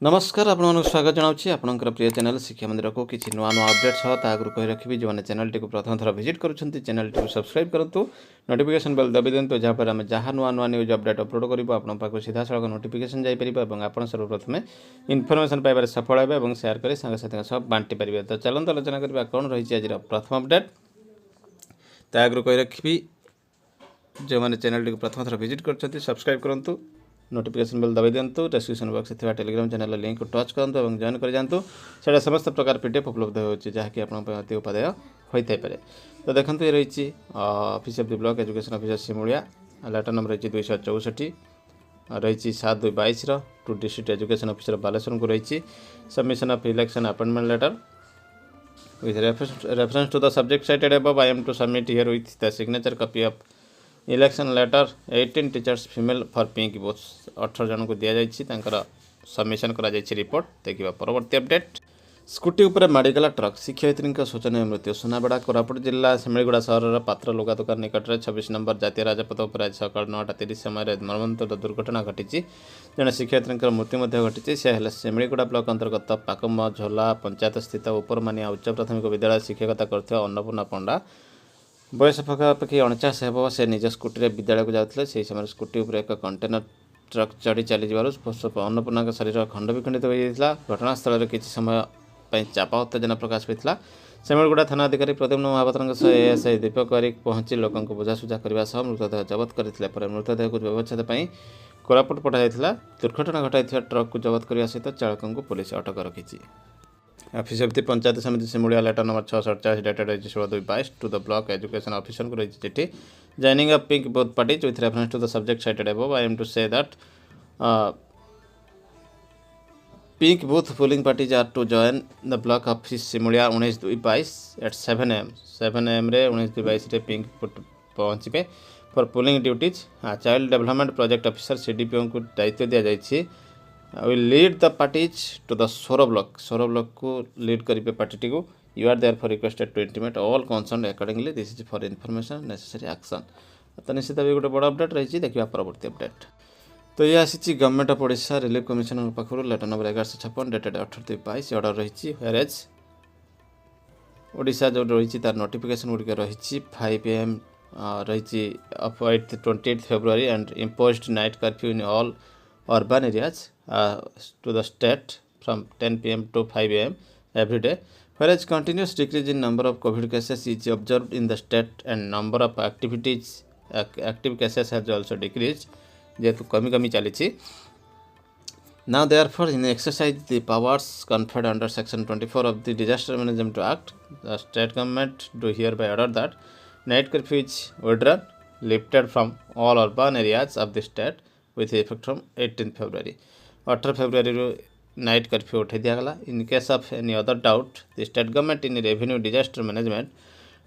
नमस्कार आपण स्वागत जनावि आपंकर प्रिय चैनल शिक्षा मंदिर को किसी नुआ नुआ अपडेट सह आगु कही रखी जो मैंने चैनल टी प्रथम थर विजिट करुँच चैनल टी सब्सक्राइब करूँ नोटिफिकेशन बेल दबी दिंतु जहाँपर आम जहाँ नुआ नुआ न्यूज अपडेट अपलोड करूँ आपन पाक सीधा सड़क नोटिफिकेशन जापर और आपड़ सर्वप्रथम इनफर्मेशन पाइबार सफल हे और सेयार कर सांगसाथी सह बांटी पारे। तो चलते आलोचना करवा कौन रही आज प्रथम अपडेट तो आगु कही रखी जो मैंने चैनल टी प्रथम थर विजिट कर सब्सक्राइब करूँ नोटिफिकेशन बेल दबाई दिंतु डिस्क्रिप्शन बॉक्स में टेलीग्राम चैनल लिंक को टच करूँ और जॉइन कर जातु से समस्त प्रकार पीडीएफ उपलब्ध होती जहाँकि अति उपादेय होता है। तो देखो ये रही office of the block education officer Simulia letter number रही 264 रही 7/2/22 to district education officer Baleshwar को रही submission of election appointment letter with reference to the subject cited above. I am to submit here with the signature copy of election letter 18 teachers female for pink booth 18 जन को दि जाकर submission कर report देखा। परवर्ती update scooty उपर माड़गला truck शिक्षयित्री शोचनीय मृत्यु सुनाबेड़ा कोरापुट जिला शिमिलीगुड़ा सहर पात्र लुगा दुकान निकट में 26 नंबर जातीय राजपथ पर आज सकाल 9:30 समय मर्मन्तुद दुर्घटना घटी जड़े शिक्षयित्री मृत्यु घटी से शिमिलीगुड़ा ब्लॉक अंतर्गत पाकम झोला पंचायत स्थित उपरमानिया उच्च प्राथमिक विद्यालय शिक्षकता कर अन्नपूर्णा पंडा बयस पखापाखि 49 हेब से निज स्कूटी विद्यालय को जाते से समय स्कूटी उपर एक कंटेनर ट्रक चढ़ी चली अन्नपूर्णा शरीर खंड विखंडित होता। घटनास्थल किसी समय चापा उत्तेजना प्रकाश पाई शिमिलीगुड़ा थाना अधिकारी प्रद्युम्न महापात्र सह एएसआई दीपक वारिक पहुंची लोकों को बुझासुझा करने मृतदेह जबत करते मृतदेह को व्यवच्छेद कोरापुट पठाई दुर्घटना घटाई ट्रक को जबत करने सहित चालकों को पुलिस अटक रखी। Office of the panchayat samiti Simulia letter number 648 dated 16/2/22 to the block education officer को रही चिठी joining a pink booth parties with reference to the subject cited above. I am to say that pink booth polling parties are to join the block office Simulia 19/2/22 at 7 AM 7 AM रे 19/2/22 रे pink booth पहुँचे for polling duties. Child development project officer CDPO को दायित्व दि जाइए will lead the parties to the Soro block को lead करेंगे party को। You are therefore requested to intimate all concerned accordingly. This is for information necessary action। तो निश्चित भाव गोटे बड़ा अपडेट रही देखा। परवर्ती अपडेट तो ये आसी government of Odisha relief commissioner पाखर लेटर नंबर 1156 डेटेड 18/22 ऑर्डर रही हेरेज ओडिशा जो रही तार नोटिफिकेशन गुड़िक रही 5 AM रही 28 February and imposed night curfew in all urban areas to the state from 10 PM to 5 AM every day, whereas continuous decrease in number of COVID cases is observed in the state and number of active cases has also decreased जेहेतु कमी कमी चली। Now therefore in exercise the powers conferred under section 24 of the Disaster Management Act, the state government do hereby order that night curfew is withdrawn lifted from all urban areas of the state with effect from 18 February 18 February night curfew उठा दिगला। In case of any other doubt the state government in revenue disaster management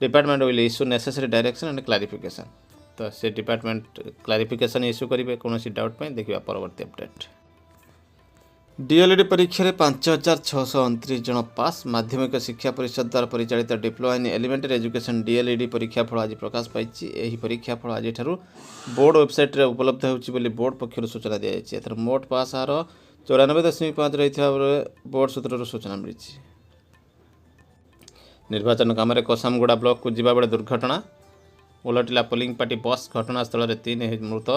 department will issue necessary direction and clarification. तो से department clarification issue करेंगे कौन doubt में देखा। परवर्ती update डीएलएडी परीक्षा 5629 जन पास माध्यमिक शिक्षा परिषद द्वारा परिचालित डिप्लोमा इन एलिमेंटरी एजुकेशन डीएलएडी परीक्षा फल आज प्रकाश पाई। यही परीक्षा फल आज बोर्ड वेबसाइट उपलब्ध होती बोर्ड पक्षर सूचना दी जाए। मोट पास हार 94.5 रही बोर्ड सूत्र सूचना मिली। निर्वाचन काम कोसामगुड़ा ब्लॉक को जीवा बेले दुर्घटना उलटिला पोलिंग पार्टी बस घटनास्थल 3 मृत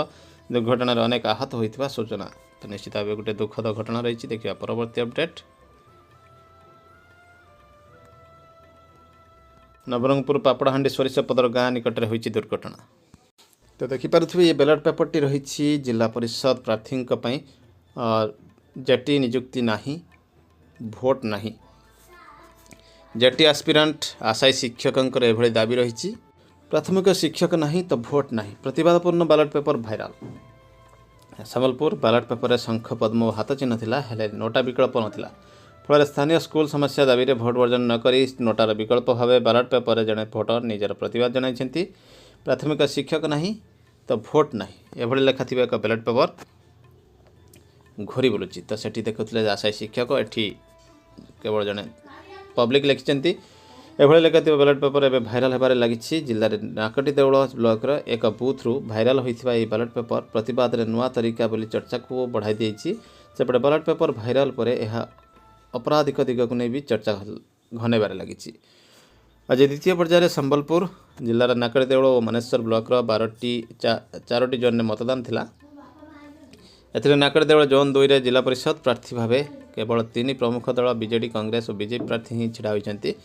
दुर्घटन अनेक आहत होता सूचना। तो निश्चित भाव गोटे दुखद घटना रही देखा। परवर्ती अपडेट नवरंगपुर पापड़ाहांडी सोरिशपदर गाँ निकट में होती दुर्घटना। तो देखिपे ये बैलेट पेपर टी रही जिला परिषद प्रार्थी जेटी निजुक्ति नहीं भोट नहीं जेटी एस्पिरेंट आशायी शिक्षकों एभली दाबी रही। प्राथमिक शिक्षक नहीं तो भोट नहीं प्रतिवादपूर्ण ballot paper viral. Sambalpur ballot paper शंख पद्म और हाथ चिन्ह थिला हेले नोटा विकल्प नथिला फल स्थानीय स्कूल समस्या दाबी रे भोट वर्जन न करी नोटार विकल्प भाव बैलेट पेपर जड़े भोटर निजर प्रतिवाद जनाई। प्राथमिक शिक्षक नहीं तो भोट नहीं एभली लेखा थिबा एक बैलेट पेपर घोरी बुलुची। तो सेठी देखुले आशायी शिक्षक एठी केवल जड़े पब्लिक लिखिं एभली लेखा बैलेट पेपर एवं भाइराल होबार लगी। जिले में नाकटी देउल ब्लॉक एक बूथ रु भाइराल होता बैलेट पेपर प्रतिवाद नुआ तरीका बोली चर्चा को बढ़ाई देती सेपटे बैलेट पेपर भाइराल पर यह अपराधिक दिग को नहीं भी चर्चा घनेबार लगी। आज द्वितीय पर्यायर संबलपुर जिलार नाकड़ी देउल और मनेश्वर ब्लॉकर 4टी जोन में मतदान थिला। एथिरे नाकड़ी देउल जोन 2 रे जिला परिषद प्रार्थी भावे केवल 3 प्रमुख दल बीजेडी कांग्रेस और बीजेपी प्रार्थी ही छिड़ा होइछन्ति।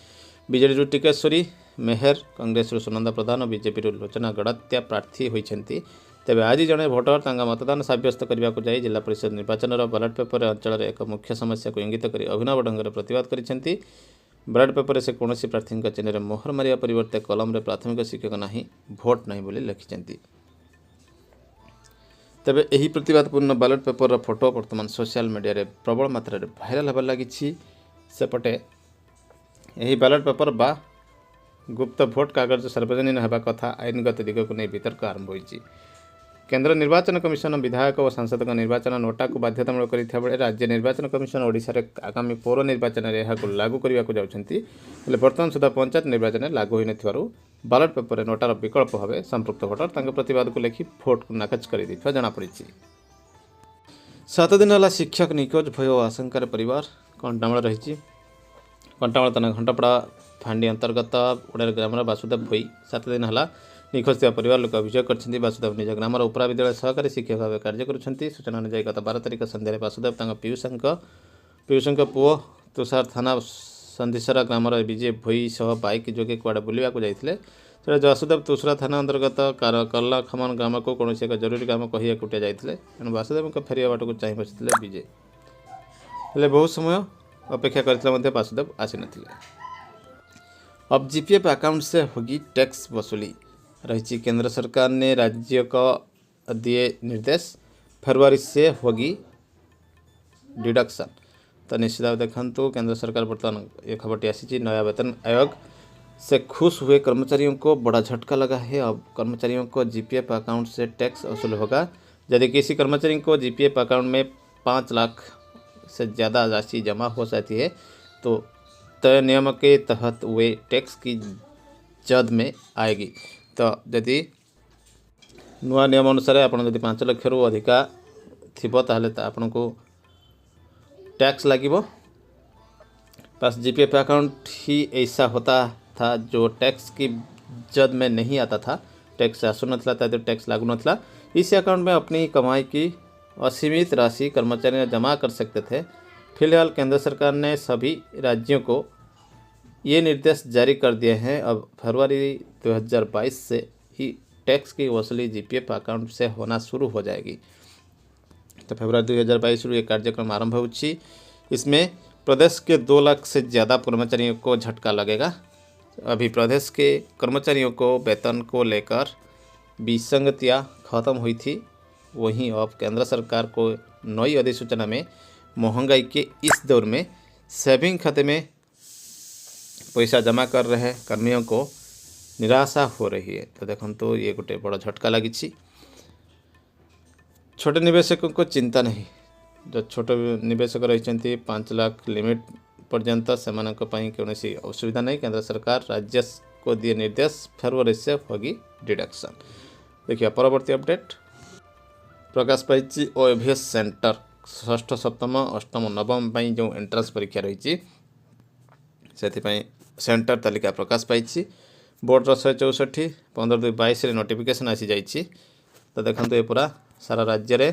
बीजेडी टिकेश्वरी मेहर, कांग्रेस सुनंदा प्रधान और बीजेपी लोचना गड़त्या प्रार्थी होइछन्ति। तेबे आज जड़े भोटर तांगा मतदान सब्यस्त करने को जाई जिला परिषद निर्वाचन बैलेट पेपर अंचल एक मुख्य समस्या को इंगित कर अभिनव ढंग से प्रतिवाद करिसेंति। बैलेट पेपर से कौन प्रार्थी चिन्ह में मोहर मारिया परिवर्ते कलम रे प्राथमिक शिक्षक नहीं भोट नहीं बोली लिखिं। तेबे यही प्रतिवादपूर्ण बैलेट पेपर फोटो बर्तमान सोशल मीडिया रे प्रबल मात्रा रे भाइराल होबार लगी। सेपटे यही बैलेट पेपर बा गुप्त भोट कागज सार्वजनिक होगा कथा आईनगत दिग को नहीं वितर्क आरंभ होइछि। केंद्र निर्वाचन कमिशन विधायक और सांसद निर्वाचन नोटा को बाध्यतामूलक करथिबा बेले राज्य निर्वाचन कमिशन ओडिशा रे आगामी पौर निर्वाचन रे एहा को लागू करबा को जाउछन्ति। बोले वर्तमान सुधा पंचायत निर्वाचन लागू होई नथिबारु बैलेट पेपर रे नोटार विकल्प भावे संपृक्त भोटर तांके प्रतिवाद को लेखि भोट को नाकच करि दैथवा जणा पड़िछि। 7 दिन होला शिक्षक निखोज भय और आशंकार परिवार कंटामूल रही। कंटामूल थाना घंटापड़ा फांडी अंतर्गत उड़ार ग्राम वासुदेव भोई 7 दिन होला निखोज थी परिवार लोक अभियोग कर वासुदेव निज ग्रामर उपरा विद्यालय सहकारी शिक्षक भाव कार्य करुँच। सूचना अनुसार गत 12 तारिख सन्धार वासुदेव पीयूष पुओ तुषार थाना संधिसरा ग्रामर विजय भोई सह बाइक जोगे कुआड़े बुलवाक जाते वासुदेव तुषारा थाना अंतर्गत कल्ला खमन ग्राम को कौन एक जरूरी काम कही एकुटिया जाते तेणु वासुदेव फेरिया बाट को चाह बसी विजय हेले बहुत समय अपेक्षा करते वासुदेव आसी नथिले। अब जीपीएफ अकाउंट से होगी टैक्स वसूली रही। केंद्र सरकार ने राज्य को दिए निर्देश, फरवरी से होगी डिडक्शन। तो निश्चित भाव देखु केंद्र सरकार बर्तमान ये खबरटी आसी नया वेतन आयोग से खुश हुए कर्मचारियों को बड़ा झटका लगा है। अब कर्मचारियों को जीपीएफ अकाउंट से टैक्स वसूल होगा। यदि किसी कर्मचारी को जीपीएफ अकाउंट में 5 लाख से ज़्यादा राशि जमा हो जाती है तो तय नियम के तहत वे टैक्स की जद में आएगी। तो यदि नुआ नियम अनुसार आप 5 लाख रु अधिका थिबो ताहले आपन को टैक्स लगिबो। बस जीपीएफ अकाउंट ही ऐसा होता था जो टैक्स की जद में नहीं आता था, टैक्स आसू नथला तो टैक्स लागू नथला। इस अकाउंट में अपनी कमाई की असीमित राशि कर्मचारी जमा कर सकते थे। फिलहाल केंद्र सरकार ने सभी राज्यों को ये निर्देश जारी कर दिए हैं। अब फरवरी 2022 से ही टैक्स की वसूली जीपीएफ अकाउंट से होना शुरू हो जाएगी। तो फरवरी 2022 ये कार्यक्रम आरंभ होगी। इसमें प्रदेश के 2 लाख से ज़्यादा कर्मचारियों को झटका लगेगा। अभी प्रदेश के कर्मचारियों को वेतन को लेकर विसंगतियाँ खत्म हुई थी, वहीं अब केंद्र सरकार को नई अधिसूचना में महंगाई के इस दौर में सेविंग खाते में पैसा जमा कर रहे कर्मियों को निराशा हो रही है। तो देखो तो ये गोटे बड़ा झटका लगी। छोटे निवेशकों को चिंता नहीं। जो छोट निवेशक रही 5 लाख लिमिट पर्यंत से कौन असुविधा नहीं। केंद्र सरकार राज्य को दिए निर्देश, फरवरी से होगी डिडक्शन। देखिए परवर्ती अपडेट प्रकाश पाई ओएवीएस सेंटर 6ठ, 7म, 8म, 9म जो एंट्रांस परीक्षा रही सेंटर तालिका प्रकाश पाई। बोर्डर 164 15/2/22 नोटिफिकेशन आसी जाइए। तो देखो ये पूरा सारा राज्य रे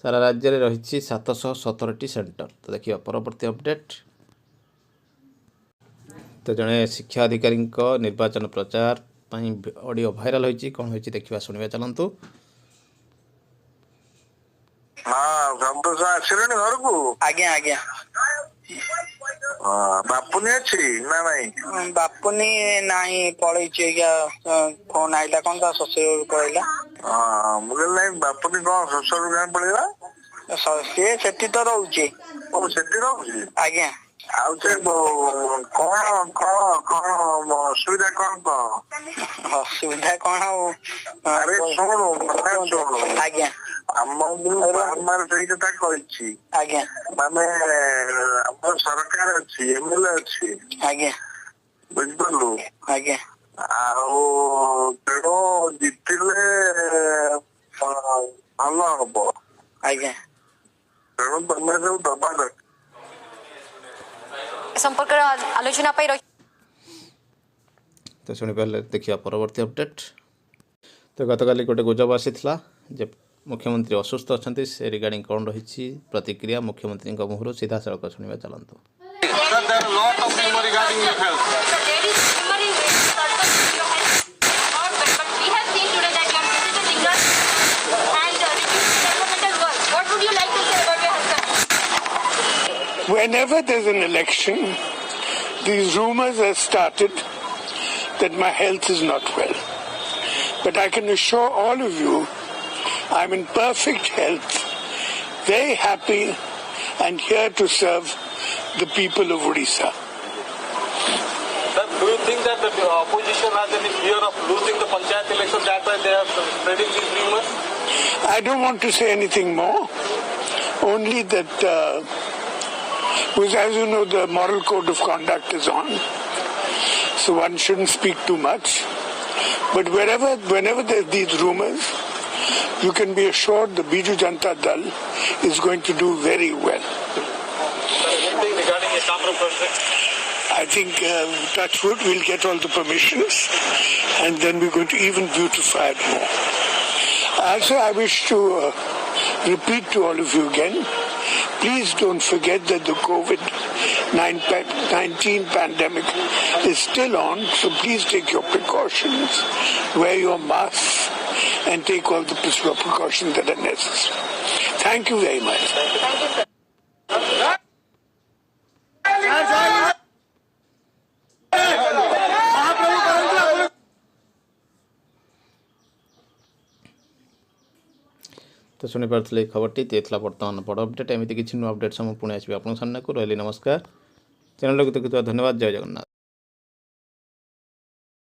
रही 717टी सेंटर। तो देखिए परवर्ती अपडेट। तो जड़े शिक्षा अधिकारी निर्वाचन प्रचार ऑडियो भाइराल होती कौन होती देखा शुणा चलतु। हाँ संतोष आसिले घर को आज्ञा आज्ञा बापुनी अच्छी ना नहीं बापुनी नाही पड़े फोन आइला कौन ता ससुर पड़ेगा। मुझे नहीं बापुनी कौन ससुर गाँव पड़ेगा सी सेठी तो रोचे सेठी रोचे आज्ञा कौन असुविधा असुविधा कौन अरे शुणु आज्ञा ସେଇ କଥା କହିଛି ଆଜ୍ଞା ମାନେ ଆମର ସରକାର ଅଛି ଏମଏଲଏ ଅଛି ଆଜ୍ଞା ବୁଝିପାରିଲୁ ଆଜ୍ଞା ଆଉ ତେଣୁ ଜିତିଲେ ଭଲ ହବ। ଆଜ୍ଞା ତେଣୁ ତମେ ସବୁ ଦବା ଦରକାର। संपर्क आलोचना पाई रही तो शुणिपारे देखिए परवर्ती अपडेट। तो गतकाली गोटे गुजब आसीला जे मुख्यमंत्री असुस्थ अच्छा से रिगार्डिंग कौन रही प्रतिक्रिया मुख्यमंत्री मुहर सीधा सड़क शुणा चलतु। Whenever there's an election, these rumors have started that my health is not well. But I can assure all of you, I'm in perfect health, very happy, and here to serve the people of Odisha. Sir, do you think that the opposition has any fear of losing the panchayat election? That's why they are spreading these rumors? I don't want to say anything more, only that, because as you know, the moral code of conduct is on, so one shouldn't speak too much. But whenever there are these rumors, you can be assured the Biju Janata Dal is going to do very well. Sir, anything regarding a Tamra project? I think, touch wood, we'll get all the permissions, and then we're going to even beautify it more. Also, I wish to repeat to all of you again, please don't forget that the COVID-19 pandemic is still on, so please take your precautions, wear your masks, and take all the precautions that are necessary. Thank you very much. तो शुणी पारे खबरटी ये बर्तमान बड़ update एमती किसी नुआ update सब पुणी आसबि आपन सामने को रही नमस्कार। चैनल को देखुवा धन्यवाद। जय जगन्नाथ।